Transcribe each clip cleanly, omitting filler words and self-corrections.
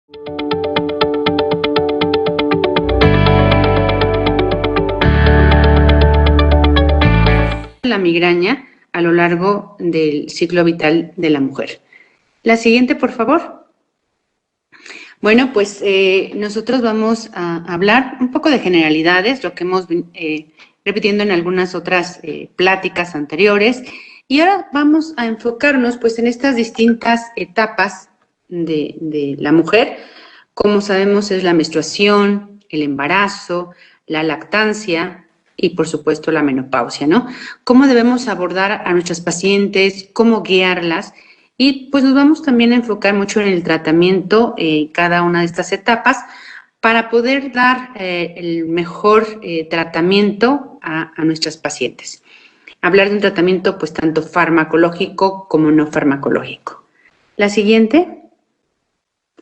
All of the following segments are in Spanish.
La migraña a lo largo del ciclo vital de la mujer. La siguiente, por favor. Bueno, pues nosotros vamos a hablar un poco de generalidades, lo que hemos repitiendo en algunas otras pláticas anteriores, y ahora vamos a enfocarnos pues en estas distintas etapas de la mujer. Como sabemos, es la menstruación, el embarazo, la lactancia y, por supuesto, la menopausia, ¿no? ¿Cómo debemos abordar a nuestras pacientes? ¿Cómo guiarlas? Y pues nos vamos también a enfocar mucho en el tratamiento, cada una de estas etapas, para poder dar el mejor tratamiento a nuestras pacientes. Hablar de un tratamiento pues tanto farmacológico como no farmacológico. La siguiente,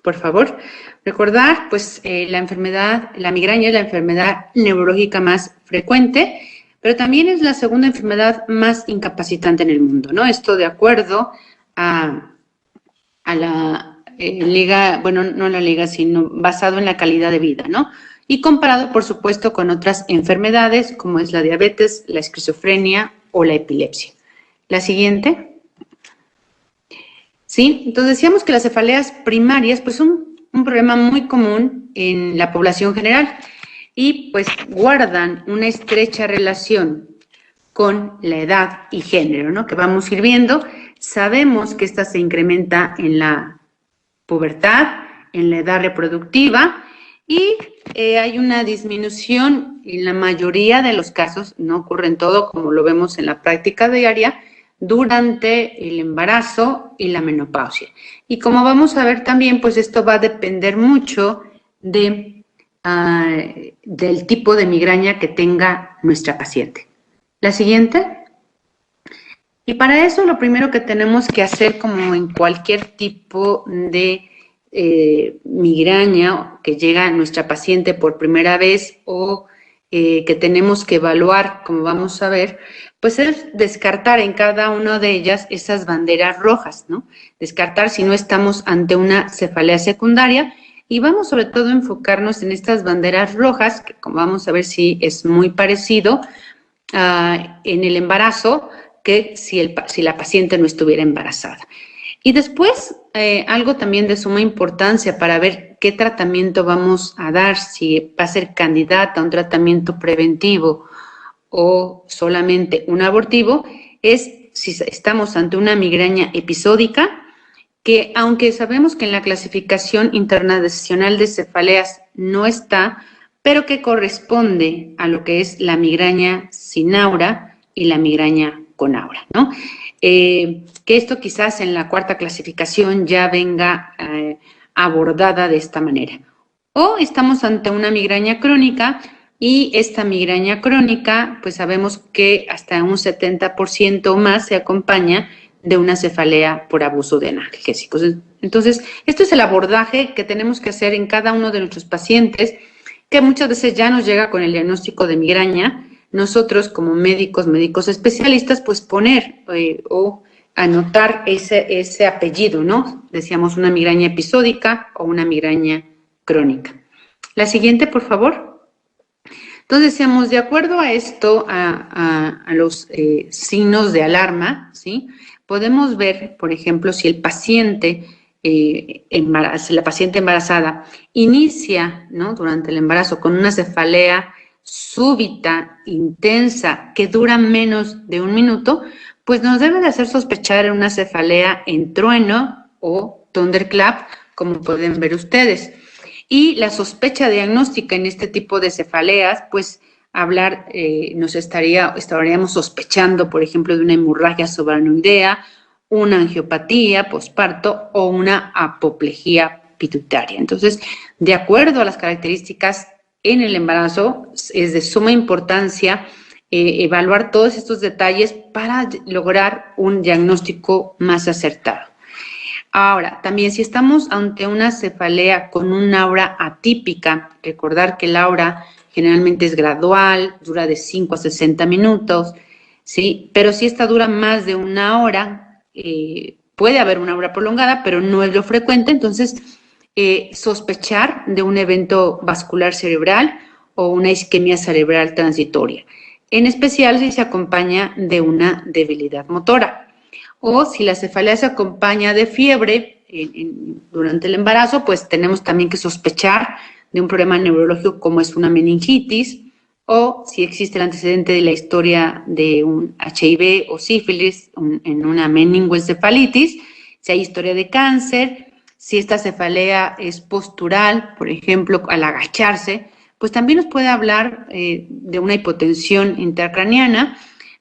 por favor. Recordar, pues la migraña es la enfermedad neurológica más frecuente, pero también es la segunda enfermedad más incapacitante en el mundo, ¿no? Esto de acuerdo a la liga, bueno, no la liga, sino basado en la calidad de vida, ¿no? Y comparado, por supuesto, con otras enfermedades como es la diabetes, la esquizofrenia o la epilepsia. La siguiente. Sí, entonces decíamos que las cefaleas primarias pues son un problema muy común en la población general y pues guardan una estrecha relación con la edad y género, ¿no? Que vamos a ir viendo. Sabemos que esta se incrementa en la pubertad, en la edad reproductiva y hay una disminución en la mayoría de los casos, no ocurre en todo como lo vemos en la práctica diaria, durante el embarazo y la menopausia. Y como vamos a ver también, pues esto va a depender mucho del tipo de migraña que tenga nuestra paciente. La siguiente. Y para eso lo primero que tenemos que hacer, como en cualquier tipo de migraña que llega a nuestra paciente por primera vez o que tenemos que evaluar, como vamos a ver, pues es descartar en cada una de ellas esas banderas rojas, ¿no? Descartar si no estamos ante una cefalea secundaria y vamos sobre todo a enfocarnos en estas banderas rojas, que como vamos a ver si es muy parecido en el embarazo que si la paciente no estuviera embarazada. Y después, algo también de suma importancia para ver qué tratamiento vamos a dar, si va a ser candidata a un tratamiento preventivo o solamente un abortivo, es si estamos ante una migraña episódica, que aunque sabemos que en la clasificación internacional de cefaleas no está, pero que corresponde a lo que es la migraña sin aura y la migraña con aura, ¿no? Que esto quizás en la cuarta clasificación ya venga abordada de esta manera. O estamos ante una migraña crónica y esta migraña crónica, pues sabemos que hasta un 70% o más se acompaña de una cefalea por abuso de analgésicos. Entonces, esto es el abordaje que tenemos que hacer en cada uno de nuestros pacientes, que muchas veces ya nos llega con el diagnóstico de migraña. Nosotros como médicos especialistas, pues poner o anotar ese apellido, ¿no? Decíamos una migraña episódica o una migraña crónica. La siguiente, por favor. Entonces decíamos, de acuerdo a esto, a los signos de alarma, ¿sí? Podemos ver, por ejemplo, si el paciente la paciente embarazada inicia, ¿no? Durante el embarazo con una cefalea súbita, intensa, que dura menos de un minuto, pues nos debe de hacer sospechar una cefalea en trueno o thunderclap, como pueden ver ustedes. Y la sospecha diagnóstica en este tipo de cefaleas, pues estaríamos sospechando, por ejemplo, de una hemorragia subarachnoidea, una angiopatía posparto o una apoplejía pituitaria. Entonces, de acuerdo a las características en el embarazo, es de suma importancia evaluar todos estos detalles para lograr un diagnóstico más acertado. Ahora, también si estamos ante una cefalea con un aura atípica, recordar que el aura generalmente es gradual, dura de 5 a 60 minutos, ¿sí? Pero si esta dura más de una hora, puede haber una aura prolongada, pero no es lo frecuente, entonces sospechar de un evento vascular cerebral o una isquemia cerebral transitoria, en especial si se acompaña de una debilidad motora. O si la cefalea se acompaña de fiebre durante el embarazo, pues tenemos también que sospechar de un problema neurológico como es una meningitis, o si existe el antecedente de la historia de un HIV o sífilis en una meningoencefalitis, si hay historia de cáncer, si esta cefalea es postural, por ejemplo, al agacharse, pues también nos puede hablar de una hipotensión intracraneana,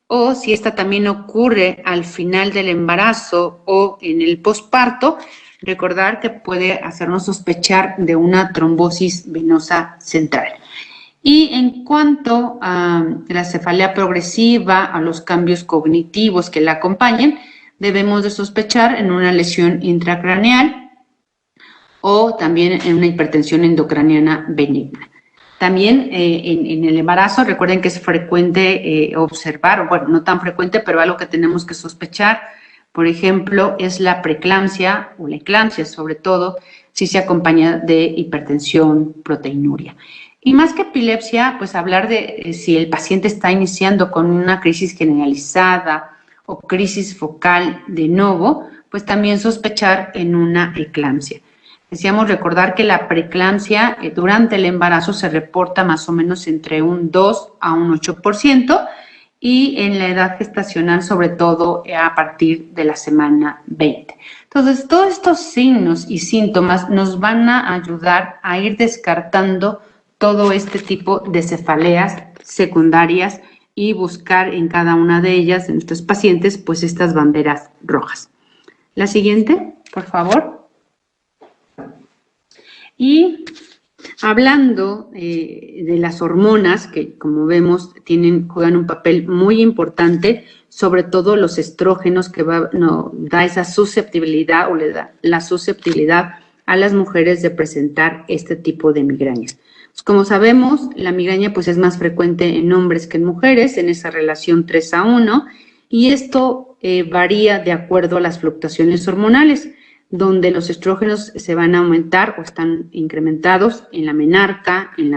o si esta también ocurre al final del embarazo o en el posparto, recordar que puede hacernos sospechar de una trombosis venosa central. Y en cuanto a la cefalea progresiva, a los cambios cognitivos que la acompañen, debemos de sospechar en una lesión intracraneal o también en una hipertensión endocraniana benigna. También en el embarazo, recuerden que es frecuente observar, bueno, no tan frecuente, pero algo que tenemos que sospechar, por ejemplo, es la preeclampsia o la eclampsia, sobre todo si se acompaña de hipertensión, proteinuria. Y más que epilepsia, pues hablar de si el paciente está iniciando con una crisis generalizada o crisis focal de novo, pues también sospechar en una eclampsia. Decíamos recordar que la preeclampsia durante el embarazo se reporta más o menos entre un 2 a un 8% y en la edad gestacional sobre todo a partir de la semana 20. Entonces, todos estos signos y síntomas nos van a ayudar a ir descartando todo este tipo de cefaleas secundarias y buscar en cada una de ellas, de nuestros pacientes, pues estas banderas rojas. La siguiente, por favor. Y hablando de las hormonas, que como vemos juegan un papel muy importante, sobre todo los estrógenos, que da esa susceptibilidad o le da la susceptibilidad a las mujeres de presentar este tipo de migrañas. Pues como sabemos, la migraña pues es más frecuente en hombres que en mujeres, en esa relación 3:1, y esto varía de acuerdo a las fluctuaciones hormonales, donde los estrógenos se van a aumentar o están incrementados en la menarca, en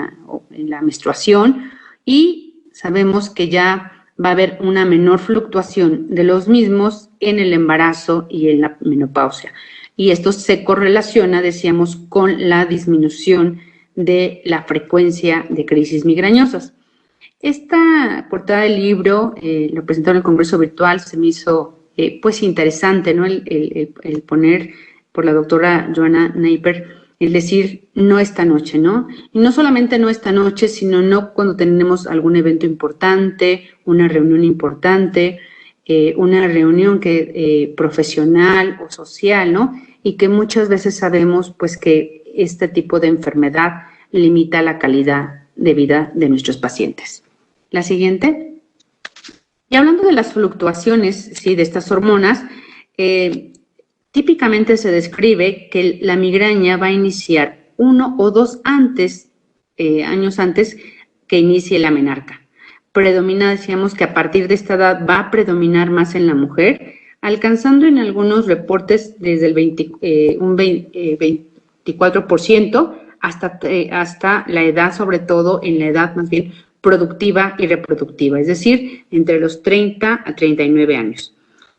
la menstruación, y sabemos que ya va a haber una menor fluctuación de los mismos en el embarazo y en la menopausia. Y esto se correlaciona, decíamos, con la disminución de la frecuencia de crisis migrañosas. Esta portada del libro, lo presentó en el Congreso Virtual, se me hizo pues interesante, ¿no? El poner por la doctora Joanna Neiper, el decir no esta noche, ¿no? Y no solamente no esta noche, sino no cuando tenemos algún evento importante, una reunión importante, una reunión profesional o social, ¿no? Y que muchas veces sabemos pues que este tipo de enfermedad limita la calidad de vida de nuestros pacientes. La siguiente. Y hablando de las fluctuaciones, sí, de estas hormonas, típicamente se describe que la migraña va a iniciar 1 o 2 años antes que inicie la menarca. Predomina, decíamos que a partir de esta edad va a predominar más en la mujer, alcanzando en algunos reportes desde el 24% hasta la edad, sobre todo en la edad más bien productiva y reproductiva, es decir, entre los 30 a 39 años.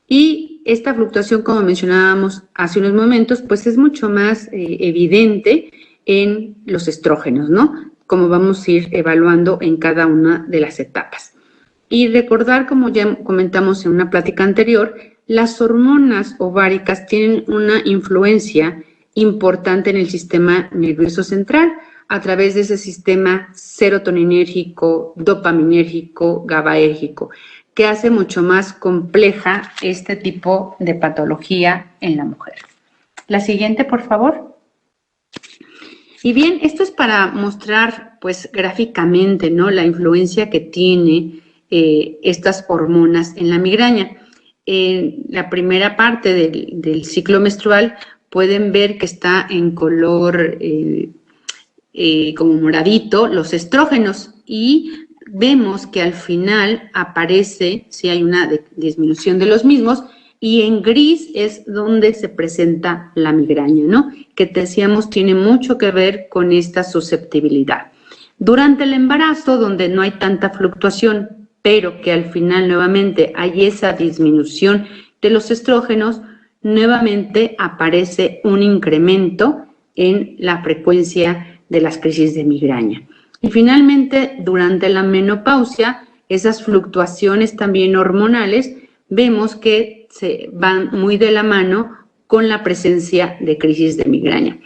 Y esta fluctuación, como mencionábamos hace unos momentos, pues es mucho más evidente en los estrógenos, ¿no? Como vamos a ir evaluando en cada una de las etapas. Y recordar, como ya comentamos en una plática anterior, las hormonas ováricas tienen una influencia importante en el sistema nervioso central, a través de ese sistema serotoninérgico, dopaminérgico, GABAérgico, que hace mucho más compleja este tipo de patología en la mujer. La siguiente, por favor. Y bien, esto es para mostrar, pues, gráficamente, ¿no?, la influencia que tiene estas hormonas en la migraña. En la primera parte del ciclo menstrual pueden ver que está en color como moradito, los estrógenos, y vemos que al final aparece, si hay una disminución de los mismos, y en gris es donde se presenta la migraña, ¿no? Que te decíamos tiene mucho que ver con esta susceptibilidad. Durante el embarazo, donde no hay tanta fluctuación, pero que al final nuevamente hay esa disminución de los estrógenos, nuevamente aparece un incremento en la frecuencia de las crisis de migraña. Y finalmente, durante la menopausia, esas fluctuaciones también hormonales, vemos que se van muy de la mano con la presencia de crisis de migraña.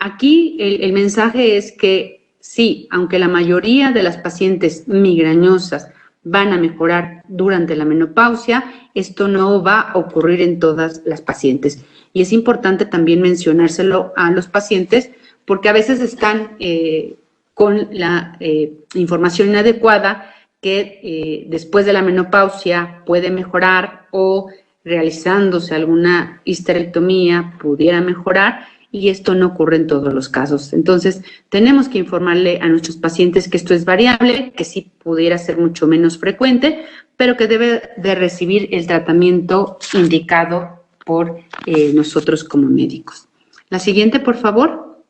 Aquí el mensaje es que sí, aunque la mayoría de las pacientes migrañosas van a mejorar durante la menopausia, esto no va a ocurrir en todas las pacientes. Y es importante también mencionárselo a los pacientes porque a veces están con la información inadecuada que después de la menopausia puede mejorar o realizándose alguna histerectomía pudiera mejorar, y esto no ocurre en todos los casos. Entonces, tenemos que informarle a nuestros pacientes que esto es variable, que sí pudiera ser mucho menos frecuente, pero que debe de recibir el tratamiento indicado por nosotros como médicos. La siguiente, por favor.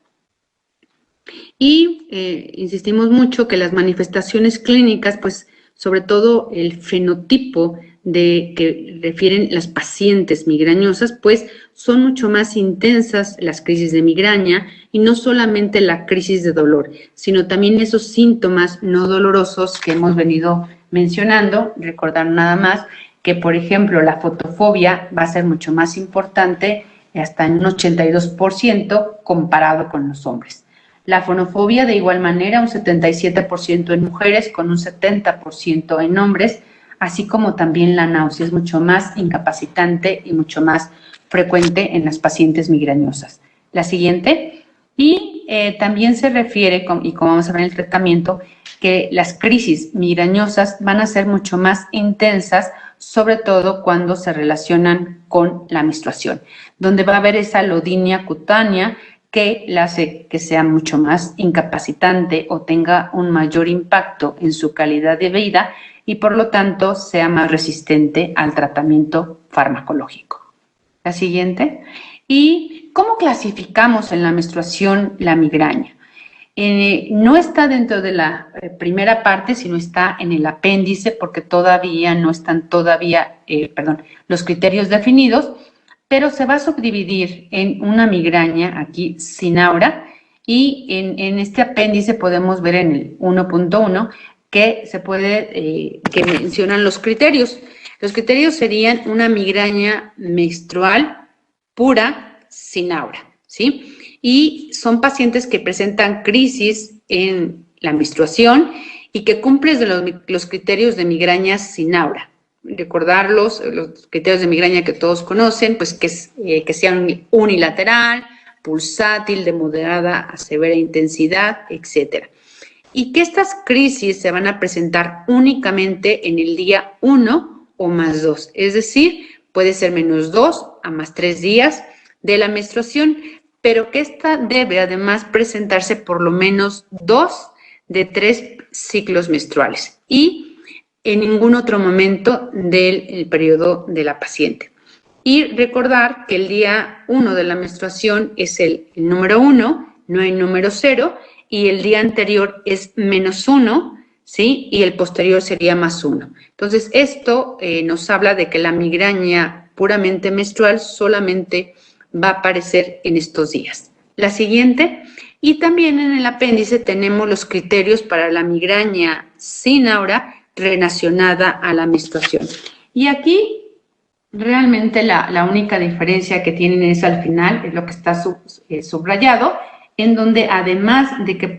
Y insistimos mucho que las manifestaciones clínicas, pues sobre todo el fenotipo de que refieren las pacientes migrañosas, pues son mucho más intensas las crisis de migraña y no solamente la crisis de dolor, sino también esos síntomas no dolorosos que hemos venido mencionando. Recordar nada más que, por ejemplo, la fotofobia va a ser mucho más importante, hasta en un 82% comparado con los hombres. La fonofobia, de igual manera, un 77% en mujeres, con un 70% en hombres, así como también la náusea es mucho más incapacitante y mucho más frecuente en las pacientes migrañosas. La siguiente, y también se refiere, y como vamos a ver en el tratamiento, que las crisis migrañosas van a ser mucho más intensas, sobre todo cuando se relacionan con la menstruación, donde va a haber esa alodinia cutánea que la hace que sea mucho más incapacitante o tenga un mayor impacto en su calidad de vida y por lo tanto sea más resistente al tratamiento farmacológico. La siguiente. ¿Y cómo clasificamos en la menstruación la migraña? No está dentro de la primera parte, sino está en el apéndice porque todavía no están los criterios definidos, pero se va a subdividir en una migraña aquí sin aura y en este apéndice podemos ver en el 1.1 que se puede, que mencionan los criterios. Los criterios serían una migraña menstrual pura sin aura, ¿sí? Y son pacientes que presentan crisis en la menstruación y que cumplen los criterios de migraña sin aura. Recordar los criterios de migraña que todos conocen, pues que sean unilateral, pulsátil, de moderada a severa intensidad, etcétera. Y que estas crisis se van a presentar únicamente en el día 1 o más 2, es decir, puede ser menos 2 a más 3 días de la menstruación, pero que esta debe además presentarse por lo menos 2 de 3 ciclos menstruales y en ningún otro momento del periodo de la paciente. Y recordar que el día 1 de la menstruación es el número 1, no hay número 0, y el día anterior es menos 1, ¿sí? Y el posterior sería más 1. Entonces, esto nos habla de que la migraña puramente menstrual solamente va a aparecer en estos días. La siguiente, y también en el apéndice tenemos los criterios para la migraña sin aura relacionada a la menstruación. Y aquí realmente la única diferencia que tienen es al final, es lo que está subrayado, en donde además de que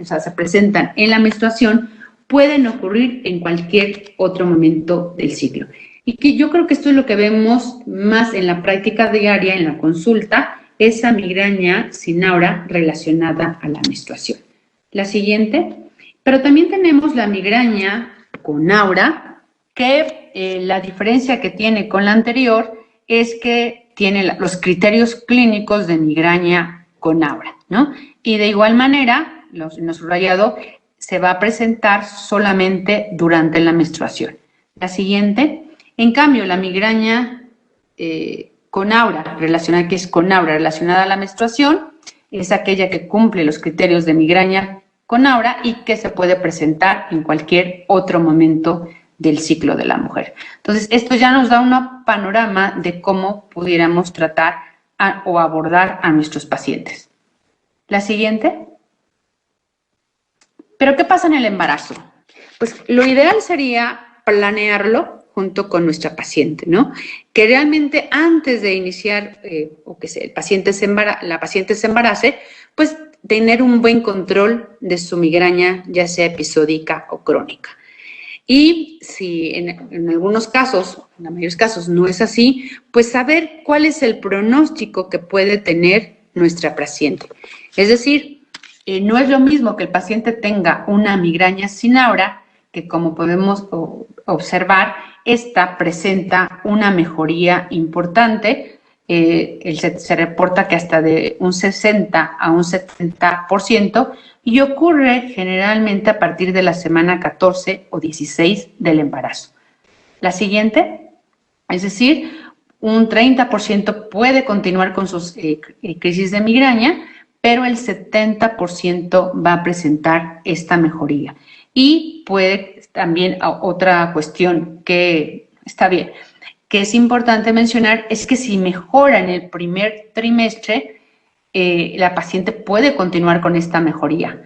se presentan en la menstruación, pueden ocurrir en cualquier otro momento del ciclo. Y que yo creo que esto es lo que vemos más en la práctica diaria, en la consulta, esa migraña sin aura relacionada a la menstruación. La siguiente. Pero también tenemos la migraña con aura, que la diferencia que tiene con la anterior es que tiene los criterios clínicos de migraña con aura, ¿no? Y de igual manera, en lo subrayado, se va a presentar solamente durante la menstruación. La siguiente. En cambio, la migraña con aura, relacionada a la menstruación, es aquella que cumple los criterios de migraña con aura y que se puede presentar en cualquier otro momento del ciclo de la mujer. Entonces, esto ya nos da un panorama de cómo pudiéramos tratar o abordar a nuestros pacientes. La siguiente. ¿Pero qué pasa en el embarazo? Pues lo ideal sería planearlo junto con nuestra paciente, ¿no? Que realmente antes de iniciar o que la paciente se embarace, pues tener un buen control de su migraña, ya sea episódica o crónica. Y si en algunos casos, en la mayoría de los casos no es así, pues saber cuál es el pronóstico que puede tener nuestra paciente. Es decir, no es lo mismo que el paciente tenga una migraña sin aura, que como podemos observar, esta presenta una mejoría importante. Se reporta que hasta de un 60 a un 70%, y ocurre generalmente a partir de la semana 14 o 16 del embarazo. La siguiente, es decir, un 30% puede continuar con sus crisis de migraña, pero el 70% va a presentar esta mejoría. Y puede también, otra cuestión que está bien, que es importante mencionar, es que si mejora en el primer trimestre, la paciente puede continuar con esta mejoría,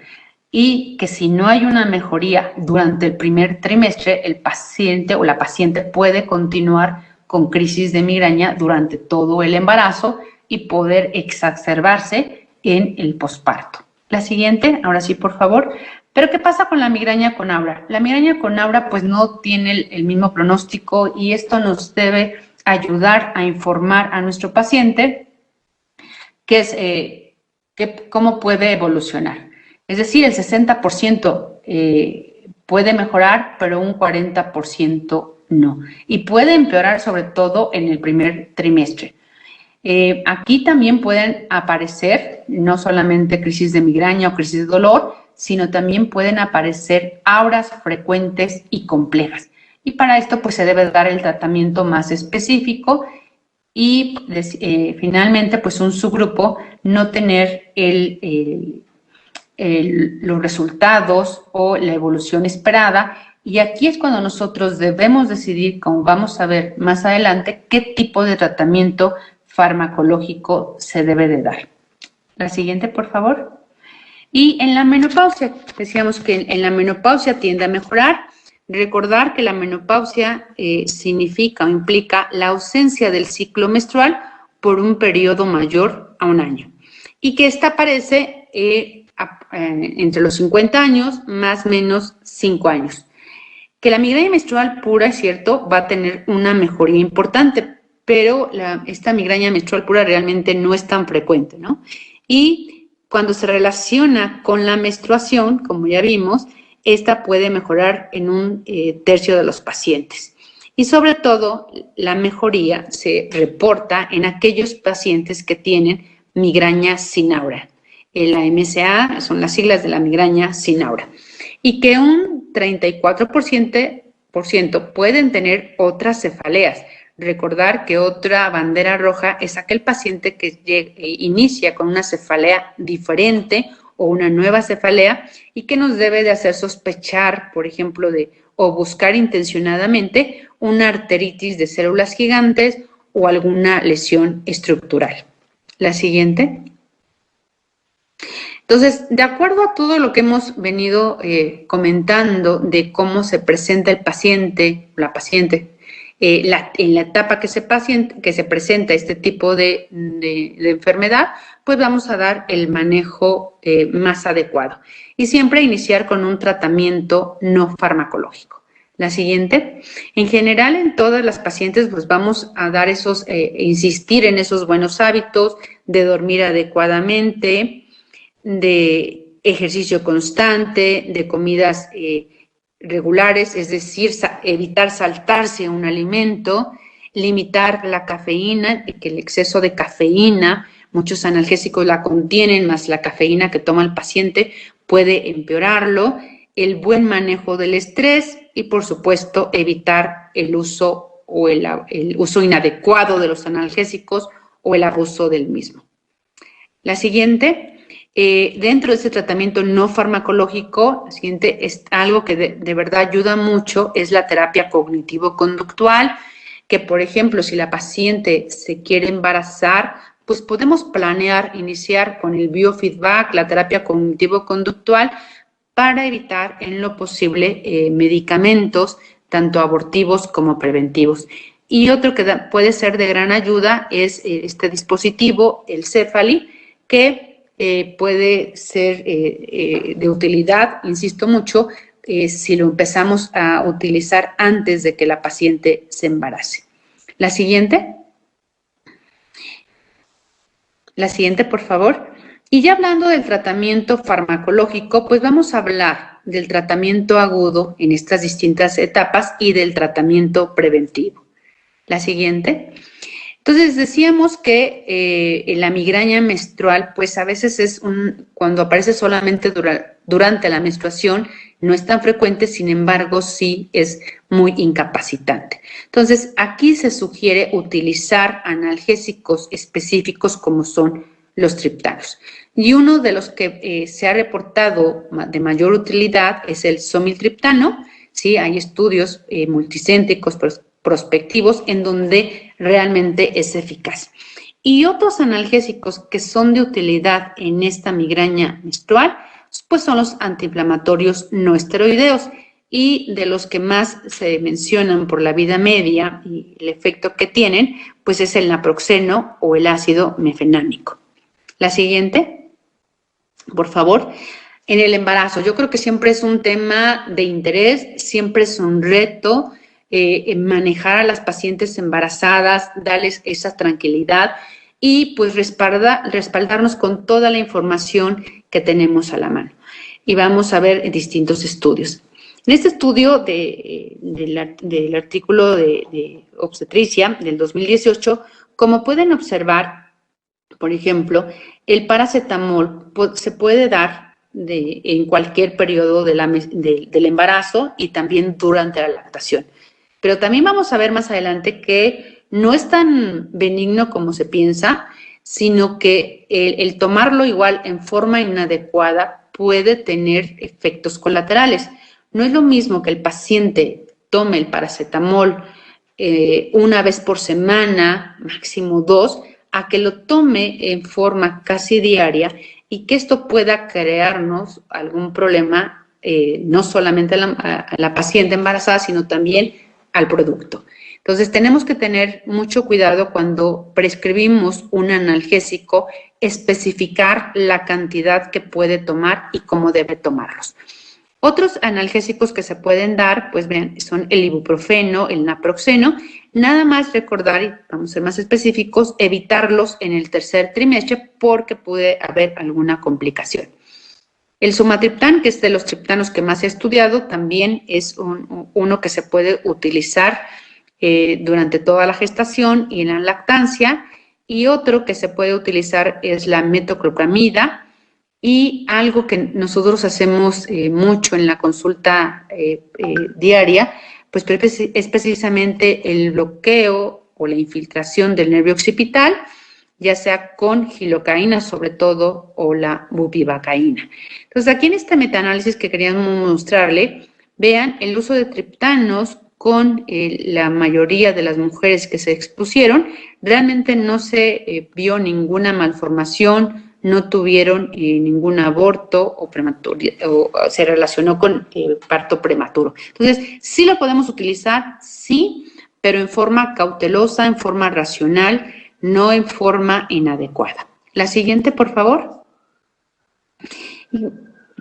y que si no hay una mejoría durante el primer trimestre, el paciente o la paciente puede continuar con crisis de migraña durante todo el embarazo y poder exacerbarse en el posparto. La siguiente, ahora sí, por favor. ¿Pero qué pasa con la migraña con aura? La migraña con aura pues no tiene el mismo pronóstico, y esto nos debe ayudar a informar a nuestro paciente cómo puede evolucionar. Es decir, el 60% puede mejorar, pero un 40% no. Y puede empeorar sobre todo en el primer trimestre. Aquí también pueden aparecer no solamente crisis de migraña o crisis de dolor, sino también pueden aparecer auras frecuentes y complejas. Y para esto pues se debe dar el tratamiento más específico, y finalmente pues un subgrupo no tener los resultados o la evolución esperada, y aquí es cuando nosotros debemos decidir, como vamos a ver más adelante, qué tipo de tratamiento farmacológico se debe de dar. La siguiente, por favor. Y en la menopausia, decíamos que en la menopausia tiende a mejorar. Recordar que la menopausia significa o implica la ausencia del ciclo menstrual por un periodo mayor a un año, y que esta aparece entre los 50 años más o menos 5 años. Que la migraña menstrual pura, es cierto, va a tener una mejoría importante, pero esta migraña menstrual pura realmente no es tan frecuente, ¿no? Y cuando se relaciona con la menstruación, como ya vimos, esta puede mejorar en un tercio de los pacientes. Y sobre todo, la mejoría se reporta en aquellos pacientes que tienen migraña sin aura. La MSA son las siglas de la migraña sin aura. Y que un 34% pueden tener otras cefaleas. Recordar que otra bandera roja es aquel paciente que inicia con una cefalea diferente o una nueva cefalea, y que nos debe de hacer sospechar, por ejemplo, o buscar intencionadamente una arteritis de células gigantes o alguna lesión estructural. La siguiente. Entonces, de acuerdo a todo lo que hemos venido comentando de cómo se presenta el paciente, la paciente, en la etapa que se presenta este tipo de enfermedad, pues vamos a dar el manejo más adecuado. Y siempre iniciar con un tratamiento no farmacológico. La siguiente. En general, en todas las pacientes, pues vamos a dar insistir en esos buenos hábitos de dormir adecuadamente, de ejercicio constante, de comidas regulares, es decir, evitar saltarse un alimento, limitar la cafeína, que el exceso de cafeína, muchos analgésicos la contienen, más la cafeína que toma el paciente puede empeorarlo, el buen manejo del estrés y, por supuesto, evitar el uso o el uso inadecuado de los analgésicos o el abuso del mismo. La siguiente, dentro de ese tratamiento no farmacológico, la siguiente es algo que de verdad ayuda mucho, es la terapia cognitivo-conductual, que por ejemplo, si la paciente se quiere embarazar, pues podemos planear, iniciar con el biofeedback, la terapia cognitivo-conductual, para evitar en lo posible medicamentos, tanto abortivos como preventivos. Y otro que puede ser de gran ayuda es este dispositivo, el Cefaly, que puede ser de utilidad, insisto mucho, si lo empezamos a utilizar antes de que la paciente se embarace. La siguiente. La siguiente, por favor. Y ya hablando del tratamiento farmacológico, pues vamos a hablar del tratamiento agudo en estas distintas etapas y del tratamiento preventivo. La siguiente. Entonces, decíamos que la migraña menstrual, pues a veces cuando aparece solamente durante la menstruación, no es tan frecuente, sin embargo, sí es muy incapacitante. Entonces, aquí se sugiere utilizar analgésicos específicos como son los triptanos. Y uno de los que se ha reportado de mayor utilidad es el somiltriptano. Sí, hay estudios multicéntricos prospectivos en donde realmente es eficaz. Y otros analgésicos que son de utilidad en esta migraña menstrual, pues son los antiinflamatorios no esteroideos, y de los que más se mencionan por la vida media y el efecto que tienen, pues es el naproxeno o el ácido mefenámico. La siguiente, por favor. En el embarazo, yo creo que siempre es un tema de interés, siempre es un reto manejar a las pacientes embarazadas, darles esa tranquilidad y pues respaldarnos con toda la información que tenemos a la mano. Y vamos a ver distintos estudios. En este estudio del artículo de obstetricia del 2018, como pueden observar, por ejemplo, el paracetamol se puede dar en cualquier periodo del embarazo y también durante la lactación. Pero también vamos a ver más adelante que no es tan benigno como se piensa, sino que el tomarlo igual en forma inadecuada puede tener efectos colaterales. No es lo mismo que el paciente tome el paracetamol una vez por semana, máximo 2, a que lo tome en forma casi diaria y que esto pueda crearnos algún problema, no solamente a la paciente embarazada, sino también al producto. Entonces, tenemos que tener mucho cuidado cuando prescribimos un analgésico, especificar la cantidad que puede tomar y cómo debe tomarlos. Otros analgésicos que se pueden dar, pues vean, son el ibuprofeno, el naproxeno. Nada más recordar, y vamos a ser más específicos, evitarlos en el tercer trimestre porque puede haber alguna complicación. El sumatriptán, que es de los triptanos que más he estudiado, también es uno que se puede utilizar durante toda la gestación y en la lactancia. Y otro que se puede utilizar es la metoclopramida. Y algo que nosotros hacemos mucho en la consulta diaria, pues es precisamente el bloqueo o la infiltración del nervio occipital, ya sea con gilocaína sobre todo o la bupivacaína. Entonces, aquí en este metaanálisis que queríamos mostrarle, vean el uso de triptanos con la mayoría de las mujeres que se expusieron, realmente no se vio ninguna malformación, no tuvieron ningún aborto o prematuro, o se relacionó con parto prematuro. Entonces, sí lo podemos utilizar, sí, pero en forma cautelosa, en forma racional, no en forma inadecuada. La siguiente, por favor.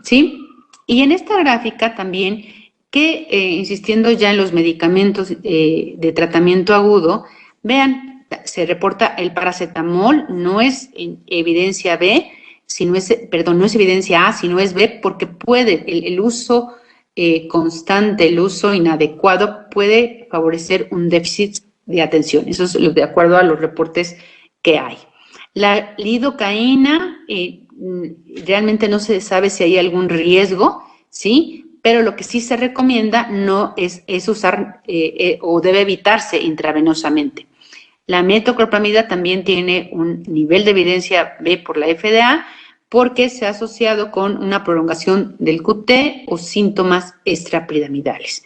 ¿Sí? Y en esta gráfica también, que insistiendo ya en los medicamentos de tratamiento agudo, vean, se reporta el paracetamol, no es evidencia B, no es evidencia A, sino es B, porque puede, el uso constante, el uso inadecuado puede favorecer un déficit de atención. Eso es de acuerdo a los reportes que hay. La lidocaína, realmente no se sabe si hay algún riesgo, ¿sí? pero lo que sí se recomienda no es usar o debe evitarse intravenosamente. La metoclopramida también tiene un nivel de evidencia B por la FDA porque se ha asociado con una prolongación del QT o síntomas extrapiramidales.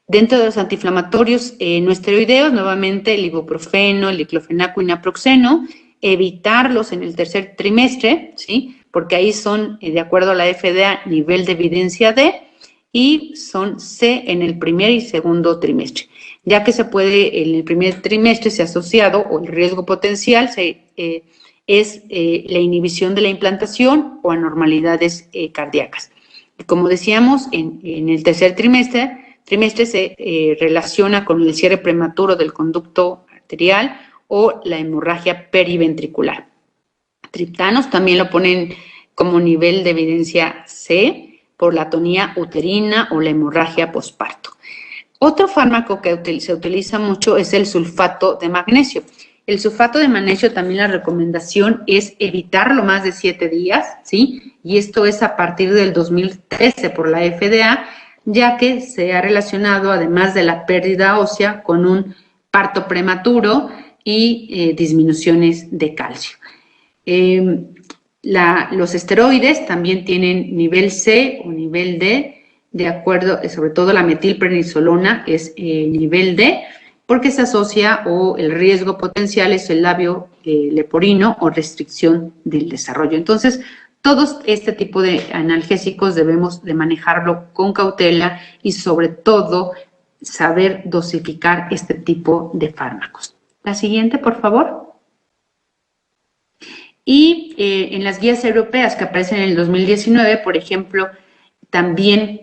Dentro de los antiinflamatorios no esteroideos, nuevamente el ibuprofeno, el diclofenaco y naproxeno, evitarlos en el tercer trimestre, ¿sí? Porque ahí son, de acuerdo a la FDA, nivel de evidencia D, y son C en el primer y segundo trimestre, ya que se puede, en el primer trimestre se ha asociado, o el riesgo potencial es la inhibición de la implantación o anormalidades cardíacas. Y como decíamos, en el tercer trimestre se relaciona con el cierre prematuro del conducto arterial o la hemorragia periventricular. Triptanos también lo ponen como nivel de evidencia C por la atonía uterina o la hemorragia posparto. Otro fármaco que se utiliza mucho es el sulfato de magnesio. El sulfato de magnesio también la recomendación es evitarlo más de 7 días, ¿sí? Y esto es a partir del 2013 por la FDA, ya que se ha relacionado, además de la pérdida ósea, con un parto prematuro y disminuciones de calcio. Los esteroides también tienen nivel C o nivel D, de acuerdo, sobre todo la metilprednisolona es nivel D, porque se asocia o el riesgo potencial es el labio leporino o restricción del desarrollo. Entonces, todos este tipo de analgésicos debemos de manejarlo con cautela y sobre todo saber dosificar este tipo de fármacos. La siguiente, por favor. Y en las guías europeas que aparecen en el 2019, por ejemplo, también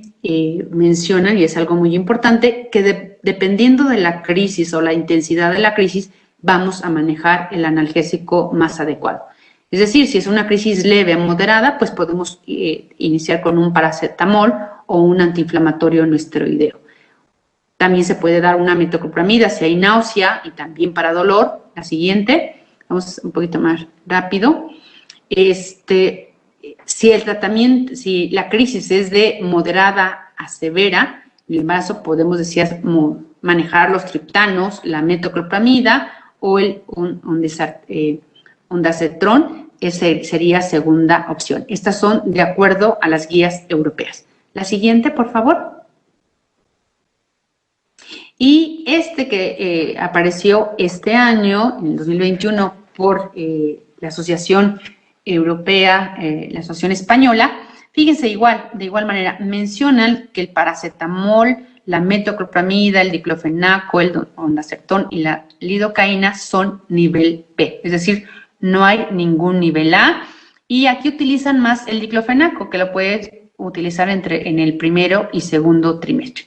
mencionan, y es algo muy importante, que dependiendo de la crisis o la intensidad de la crisis, vamos a manejar el analgésico más adecuado. Es decir, si es una crisis leve o moderada, pues podemos iniciar con un paracetamol o un antiinflamatorio no esteroideo. También se puede dar una metoclopramida si hay náusea y también para dolor. La siguiente. Vamos un poquito más rápido. Si el tratamiento, si la crisis es de moderada a severa, en el embarazo podemos decir manejar los triptanos, la metoclopramida o el ondansetron, esa sería segunda opción. Estas son de acuerdo a las guías europeas. La siguiente, por favor. Y que apareció este año, en el 2021, por la Asociación Europea, la Asociación Española, fíjense de igual manera, mencionan que el paracetamol, la metoclopramida, el diclofenaco, el ondansetron y la lidocaína son nivel B, es decir, no hay ningún nivel A, y aquí utilizan más el diclofenaco, que lo puedes utilizar en el primero y segundo trimestre.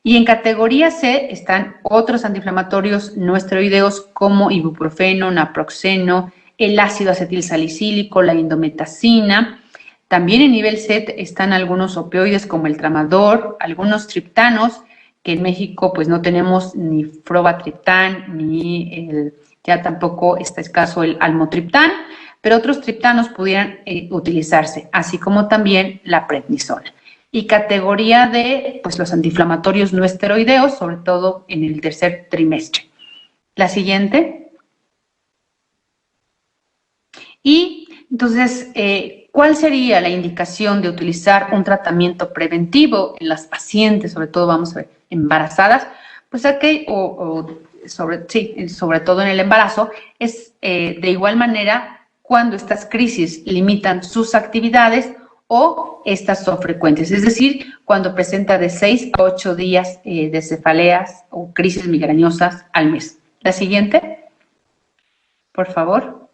Y en categoría C están otros antiinflamatorios no esteroideos como ibuprofeno, naproxeno, el ácido acetilsalicílico, la indometacina. También en nivel C están algunos opioides como el tramador, algunos triptanos, que en México pues no tenemos ni frobatriptán, ni ya tampoco está escaso el almotriptán, pero otros triptanos pudieran utilizarse, así como también la prednisona. Y categoría de pues los antiinflamatorios no esteroideos, sobre todo en el tercer trimestre. La siguiente. Y entonces, ¿cuál sería la indicación de utilizar un tratamiento preventivo en las pacientes, sobre todo vamos a ver, embarazadas? Pues aquí, sobre todo en el embarazo, es de igual manera cuando estas crisis limitan sus actividades o estas son frecuentes, es decir, cuando presenta de 6 a 8 días de cefaleas o crisis migrañosas al mes. La siguiente, por favor.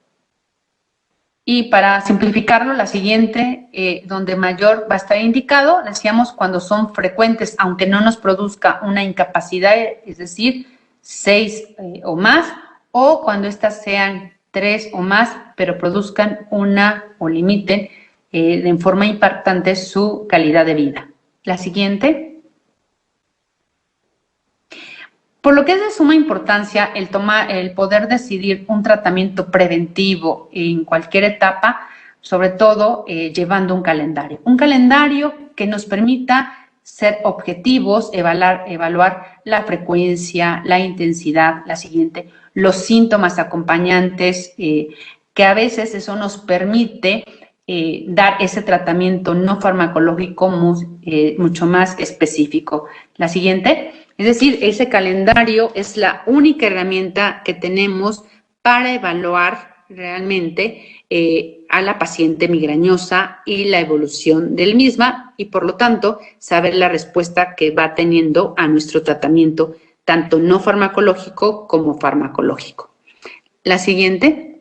Y para simplificarlo, la siguiente, donde mayor va a estar indicado, decíamos cuando son frecuentes, aunque no nos produzca una incapacidad, es decir, 6 o más, o cuando estas sean 3 o más, pero produzcan una o limiten en forma impactante su calidad de vida. La siguiente. Por lo que es de suma importancia el poder decidir un tratamiento preventivo en cualquier etapa, sobre todo llevando un calendario. Un calendario que nos permita ser objetivos, evaluar la frecuencia, la intensidad, la siguiente, los síntomas acompañantes, que a veces eso nos permite dar ese tratamiento no farmacológico mucho más específico. La siguiente, es decir, ese calendario es la única herramienta que tenemos para evaluar realmente a la paciente migrañosa y la evolución del misma y por lo tanto saber la respuesta que va teniendo a nuestro tratamiento tanto no farmacológico como farmacológico. La siguiente.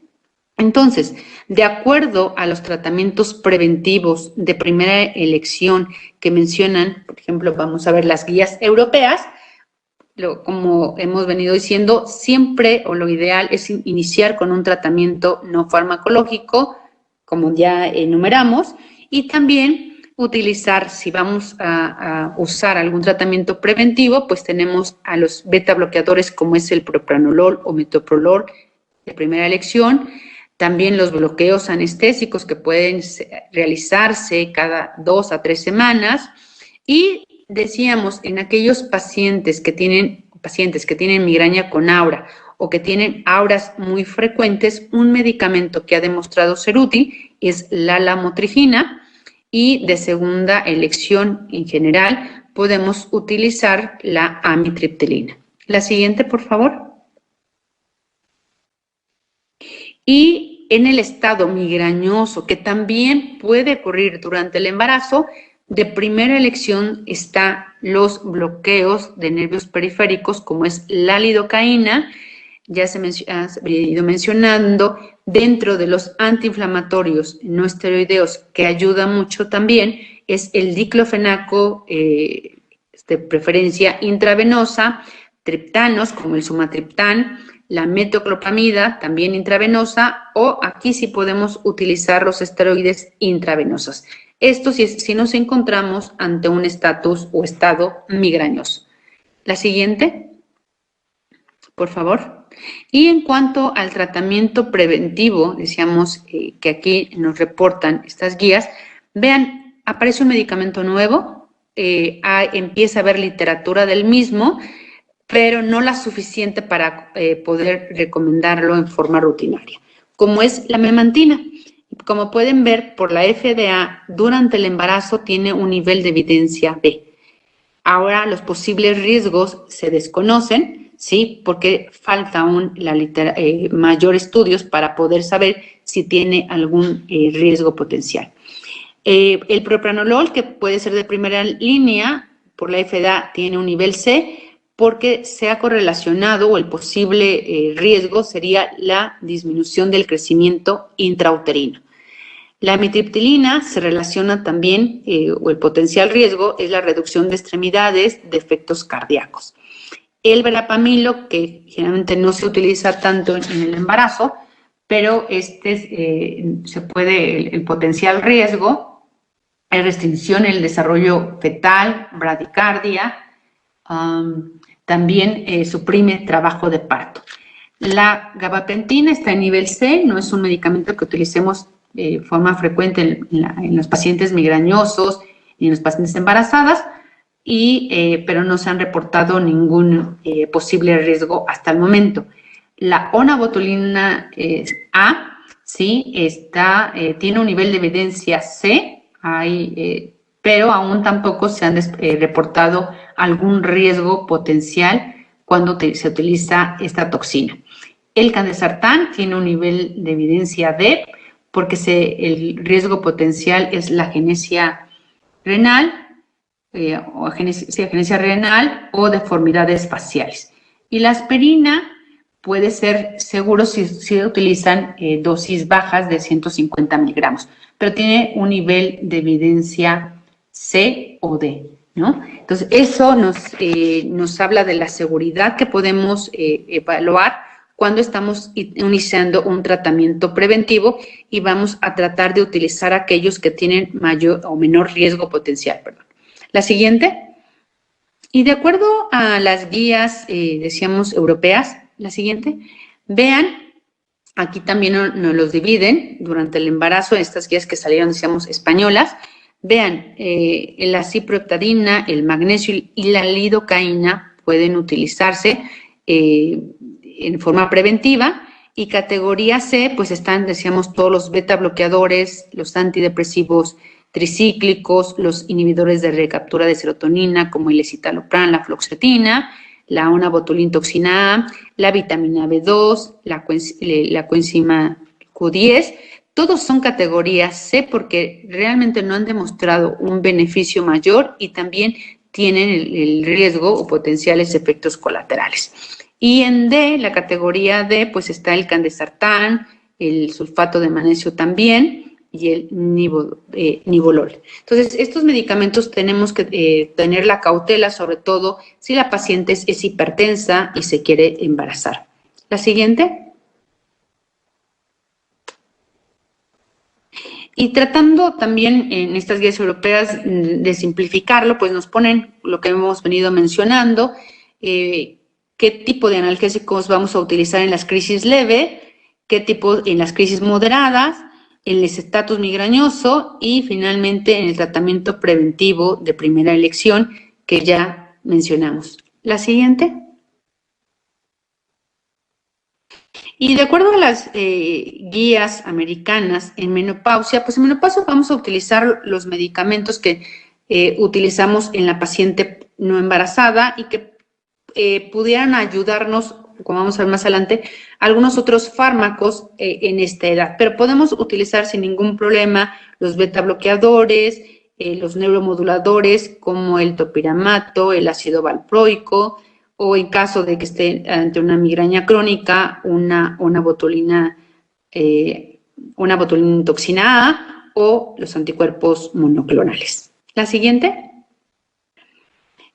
Entonces, de acuerdo a los tratamientos preventivos de primera elección que mencionan, por ejemplo, vamos a ver las guías europeas, como hemos venido diciendo, siempre o lo ideal es iniciar con un tratamiento no farmacológico, como ya enumeramos, y también utilizar, si vamos a usar algún tratamiento preventivo, pues tenemos a los beta bloqueadores como es el propranolol o metoprolol de primera elección, también los bloqueos anestésicos que pueden realizarse cada 2 a 3 semanas y decíamos en aquellos pacientes que tienen migraña con aura o que tienen auras muy frecuentes, un medicamento que ha demostrado ser útil es la lamotrigina y de segunda elección en general podemos utilizar la amitriptilina. La siguiente, por favor. Y en el estado migrañoso, que también puede ocurrir durante el embarazo, de primera elección están los bloqueos de nervios periféricos, como es la lidocaína, ya se ha ido mencionando, dentro de los antiinflamatorios no esteroideos, que ayuda mucho también, es el diclofenaco, de preferencia intravenosa, triptanos, como el sumatriptán, la metoclopramida, también intravenosa, o aquí sí podemos utilizar los esteroides intravenosos. Esto si nos encontramos ante un estatus o estado migrañoso. La siguiente, por favor. Y en cuanto al tratamiento preventivo, decíamos que aquí nos reportan estas guías, vean, aparece un medicamento nuevo, empieza a haber literatura del mismo, pero no la suficiente para poder recomendarlo en forma rutinaria, como es la memantina. Como pueden ver, por la FDA, durante el embarazo tiene un nivel de evidencia B. Ahora los posibles riesgos se desconocen, ¿sí? Porque falta aún mayor estudios para poder saber si tiene algún riesgo potencial. El propranolol, que puede ser de primera línea, por la FDA tiene un nivel C, porque se ha correlacionado o el posible riesgo sería la disminución del crecimiento intrauterino. La amitriptilina se relaciona también, o el potencial riesgo, es la reducción de extremidades, de efectos cardíacos. El verapamilo, que generalmente no se utiliza tanto en el embarazo, pero el potencial riesgo, hay restricción en el desarrollo fetal, bradicardia, también suprime trabajo de parto. La gabapentina está en nivel C, no es un medicamento que utilicemos de forma frecuente en los pacientes migrañosos y en los pacientes embarazadas, pero no se han reportado ningún posible riesgo hasta el momento. La onabotulina A, sí, tiene un nivel de evidencia C, pero aún tampoco se han reportado algún riesgo potencial cuando se utiliza esta toxina. El candesartán tiene un nivel de evidencia D, porque el riesgo potencial es la agenesia renal, agenesia renal o deformidades faciales. Y la aspirina puede ser seguro si se utilizan dosis bajas de 150 miligramos, pero tiene un nivel de evidencia C o D, ¿no? Entonces, eso nos habla de la seguridad que podemos evaluar cuando estamos iniciando un tratamiento preventivo y vamos a tratar de utilizar aquellos que tienen mayor o menor riesgo potencial. La siguiente. Y de acuerdo a las guías, decíamos, europeas, la siguiente, vean, aquí también nos los dividen durante el embarazo, estas guías que salieron, decíamos, españolas, Vean, la ciproheptadina, el magnesio y la lidocaína pueden utilizarse en forma preventiva. Y categoría C, pues están, decíamos, todos los beta bloqueadores, los antidepresivos tricíclicos, los inhibidores de recaptura de serotonina, como el escitalopram, la fluoxetina, la ona-botulintoxina A, la vitamina B2, la coenzima Q10. Todos son categorías C porque realmente no han demostrado un beneficio mayor y también tienen el riesgo o potenciales efectos colaterales. Y en D, la categoría D, pues está el candesartán, el sulfato de magnesio también y el nivolol. Entonces, estos medicamentos tenemos que tener la cautela, sobre todo si la paciente es hipertensa y se quiere embarazar. La siguiente. Y tratando también en estas guías europeas de simplificarlo, pues nos ponen lo que hemos venido mencionando, qué tipo de analgésicos vamos a utilizar en las crisis leve, qué tipo en las crisis moderadas, en el estatus migrañoso y finalmente en el tratamiento preventivo de primera elección que ya mencionamos. La siguiente. Y de acuerdo a las guías americanas en menopausia, pues en menopausia vamos a utilizar los medicamentos que utilizamos en la paciente no embarazada y que pudieran ayudarnos, como vamos a ver más adelante, algunos otros fármacos en esta edad. Pero podemos utilizar sin ningún problema los beta bloqueadores, los neuromoduladores como el topiramato, el ácido valproico, o en caso de que esté ante una migraña crónica, una botulintoxina A o los anticuerpos monoclonales. La siguiente.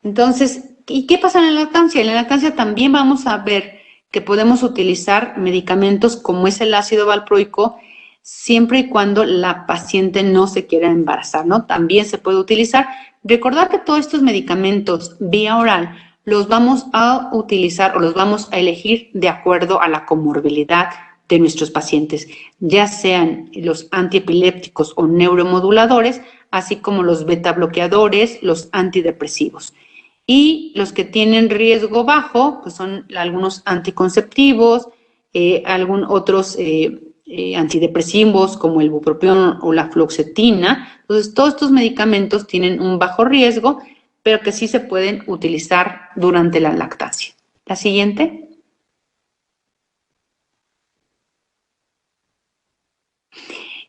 Entonces, ¿y qué pasa en la lactancia? En la lactancia también vamos a ver que podemos utilizar medicamentos como es el ácido valproico siempre y cuando la paciente no se quiera embarazar, ¿no? También se puede utilizar. Recordar que todos estos medicamentos vía oral los vamos a utilizar o los vamos a elegir de acuerdo a la comorbilidad de nuestros pacientes, ya sean los antiepilépticos o neuromoduladores, así como los beta bloqueadores, los antidepresivos. Y los que tienen riesgo bajo, pues son algunos anticonceptivos, otros antidepresivos como el bupropión o la fluoxetina. Entonces, todos estos medicamentos tienen un bajo riesgo, pero que sí se pueden utilizar durante la lactancia. La siguiente.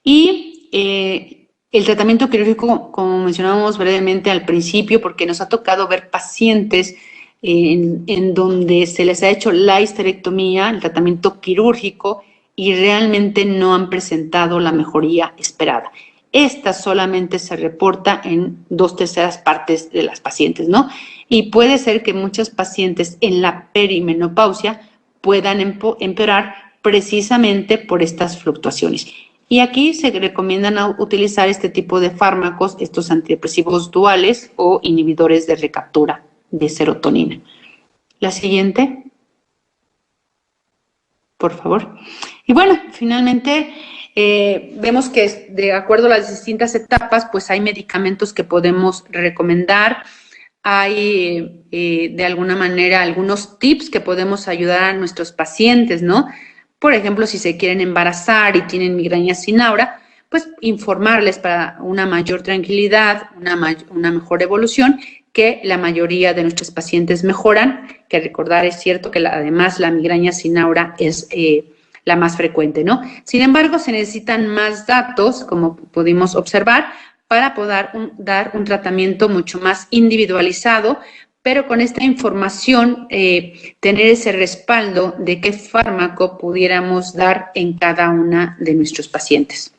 Y el tratamiento quirúrgico, como mencionábamos brevemente al principio, porque nos ha tocado ver pacientes en donde se les ha hecho la histerectomía, el tratamiento quirúrgico, y realmente no han presentado la mejoría esperada. Esta solamente se reporta en 2/3 partes de las pacientes, ¿no? Y puede ser que muchas pacientes en la perimenopausia puedan empeorar precisamente por estas fluctuaciones. Y aquí se recomiendan utilizar este tipo de fármacos, estos antidepresivos duales o inhibidores de recaptura de serotonina. La siguiente, por favor. Y bueno, finalmente vemos que de acuerdo a las distintas etapas, pues hay medicamentos que podemos recomendar. Hay de alguna manera algunos tips que podemos ayudar a nuestros pacientes, ¿no? Por ejemplo, si se quieren embarazar y tienen migraña sin aura, pues informarles para una mayor tranquilidad, una mejor evolución, que la mayoría de nuestros pacientes mejoran, que recordar es cierto que además la migraña sin aura es la más frecuente, ¿no? Sin embargo, se necesitan más datos, como pudimos observar, para poder dar un tratamiento mucho más individualizado, pero con esta información tener ese respaldo de qué fármaco pudiéramos dar en cada una de nuestros pacientes.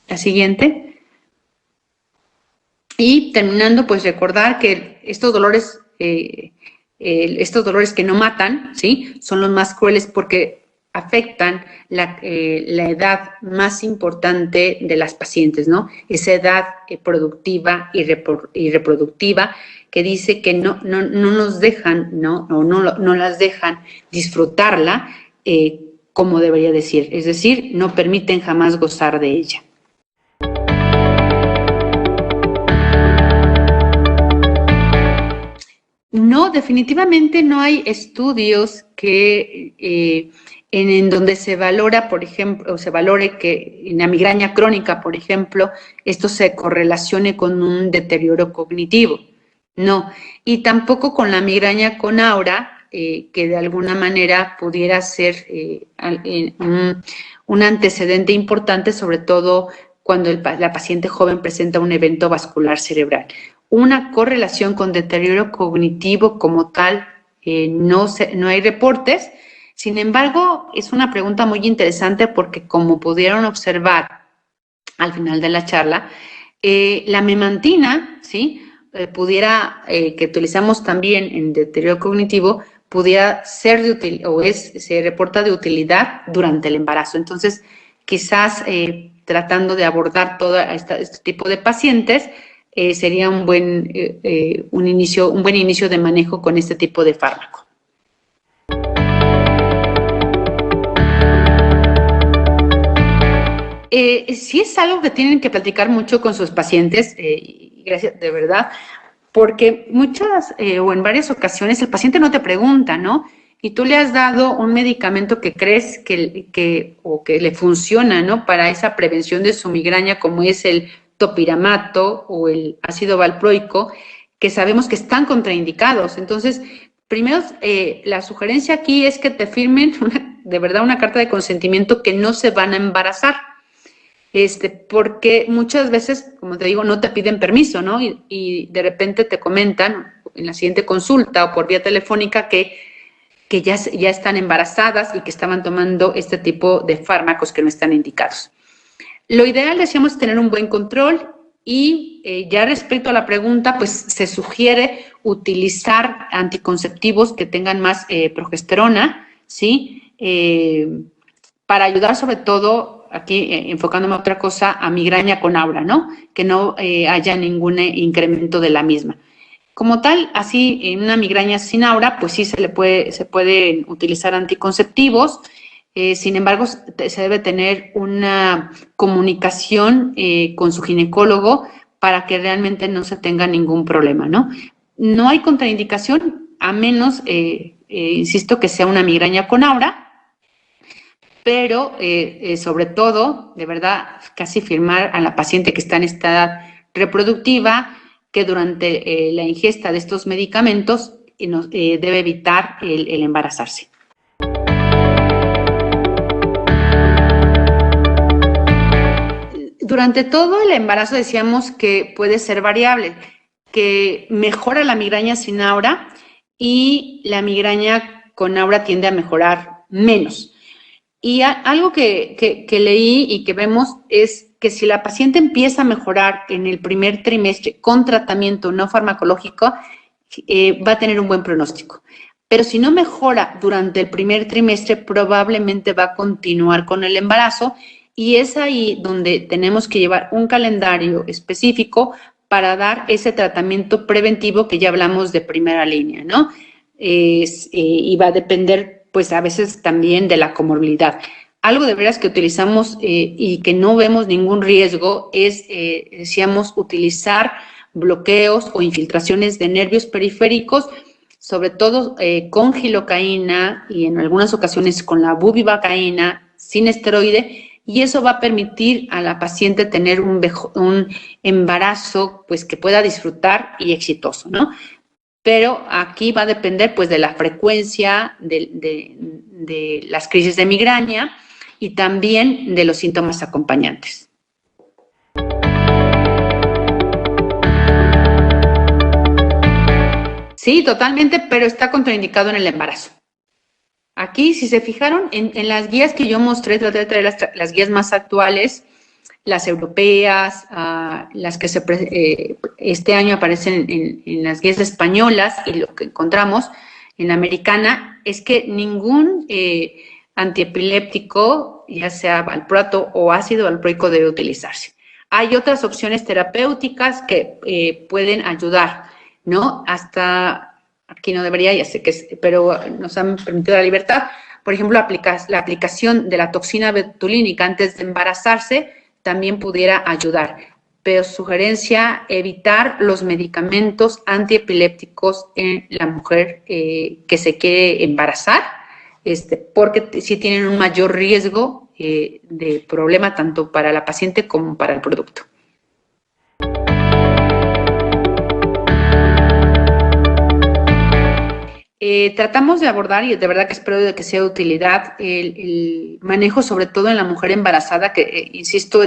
La siguiente. Y terminando, pues recordar que estos dolores que no matan, ¿sí? Son los más crueles porque afectan la edad más importante de las pacientes, ¿no? Esa edad productiva y reproductiva que dice que no nos dejan, no las dejan disfrutarla como debería decir, es decir, no permiten jamás gozar de ella. definitivamente no hay estudios que en donde se valora, por ejemplo, o se valore que en la migraña crónica, por ejemplo, esto se correlacione con un deterioro cognitivo. No, y tampoco con la migraña con aura, que de alguna manera pudiera ser un antecedente importante, sobre todo cuando la paciente joven presenta un evento vascular cerebral. Una correlación con deterioro cognitivo como tal, no hay reportes. Sin embargo, es una pregunta muy interesante porque, como pudieron observar al final de la charla, la memantina, ¿sí? Que utilizamos también en deterioro cognitivo, pudiera ser de utilidad, se reporta de utilidad durante el embarazo. Entonces, quizás tratando de abordar todo este tipo de pacientes, sería un buen inicio de manejo con este tipo de fármaco. Sí es algo que tienen que platicar mucho con sus pacientes, gracias, de verdad, porque muchas o en varias ocasiones el paciente no te pregunta, ¿no? Y tú le has dado un medicamento que crees que le funciona, ¿no? Para esa prevención de su migraña, como es el topiramato o el ácido valproico, que sabemos que están contraindicados. Entonces, primero, la sugerencia aquí es que te firmen de verdad una carta de consentimiento que no se van a embarazar. Porque muchas veces, como te digo, no te piden permiso, ¿no? Y de repente te comentan en la siguiente consulta o por vía telefónica que ya están embarazadas y que estaban tomando este tipo de fármacos que no están indicados. Lo ideal, decíamos, es tener un buen control y ya respecto a la pregunta, pues se sugiere utilizar anticonceptivos que tengan más progesterona, ¿sí? Para ayudar sobre todo, aquí enfocándome a otra cosa, a migraña con aura, ¿no? Que no haya ningún incremento de la misma. Como tal, así en una migraña sin aura, pues sí se pueden utilizar anticonceptivos. Sin embargo, se debe tener una comunicación con su ginecólogo para que realmente no se tenga ningún problema, ¿no? No hay contraindicación, a menos, insisto, que sea una migraña con aura, pero sobre todo, de verdad, casi firmar a la paciente que está en esta edad reproductiva que durante la ingesta de estos medicamentos debe evitar el embarazarse. Durante todo el embarazo decíamos que puede ser variable, que mejora la migraña sin aura y la migraña con aura tiende a mejorar menos. Y algo que leí y que vemos es que si la paciente empieza a mejorar en el primer trimestre con tratamiento no farmacológico, va a tener un buen pronóstico. Pero si no mejora durante el primer trimestre, probablemente va a continuar con el embarazo y es ahí donde tenemos que llevar un calendario específico para dar ese tratamiento preventivo que ya hablamos de primera línea, ¿no? Y va a depender, pues a veces también de la comorbilidad. Algo de veras que utilizamos y que no vemos ningún riesgo es, decíamos, utilizar bloqueos o infiltraciones de nervios periféricos, sobre todo con gilocaína y en algunas ocasiones con la bupivacaína sin esteroide, y eso va a permitir a la paciente tener un embarazo pues que pueda disfrutar y exitoso, ¿no? Pero aquí va a depender pues de la frecuencia de las crisis de migraña y también de los síntomas acompañantes. Sí, totalmente, pero está contraindicado en el embarazo. Aquí, si se fijaron, en las guías que yo mostré, traté de traer las guías más actuales, las europeas, las que este año aparecen en las guías españolas, y lo que encontramos en la americana es que ningún antiepiléptico, ya sea valproato o ácido valproico, debe utilizarse. Hay otras opciones terapéuticas que pueden ayudar, ¿no? Hasta aquí no debería, ya sé que es, pero nos han permitido la libertad. Por ejemplo, la aplicación de la toxina betulínica antes de embarazarse también pudiera ayudar. pero sugerencia, evitar los medicamentos antiepilépticos en la mujer que se quiere embarazar, porque sí tienen un mayor riesgo de problema tanto para la paciente como para el producto. Tratamos de abordar, y de verdad que espero de que sea de utilidad, el manejo, sobre todo en la mujer embarazada, que, insisto,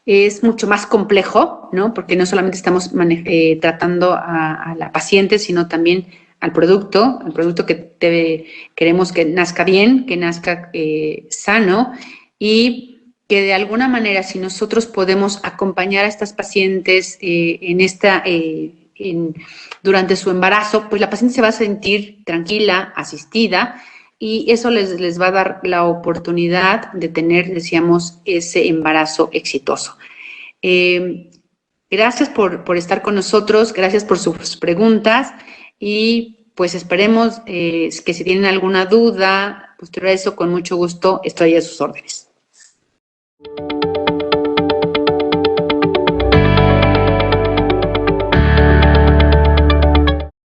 es mucho más complejo, ¿no? Porque no solamente estamos tratando a la paciente, sino también al producto que queremos que nazca bien, que nazca sano, y que de alguna manera, si nosotros podemos acompañar a estas pacientes durante su embarazo, pues la paciente se va a sentir tranquila, asistida, y eso les va a dar la oportunidad de tener, decíamos, ese embarazo exitoso. Gracias por estar con nosotros, gracias por sus preguntas, y pues esperemos que si tienen alguna duda posterior a eso, con mucho gusto estoy a sus órdenes.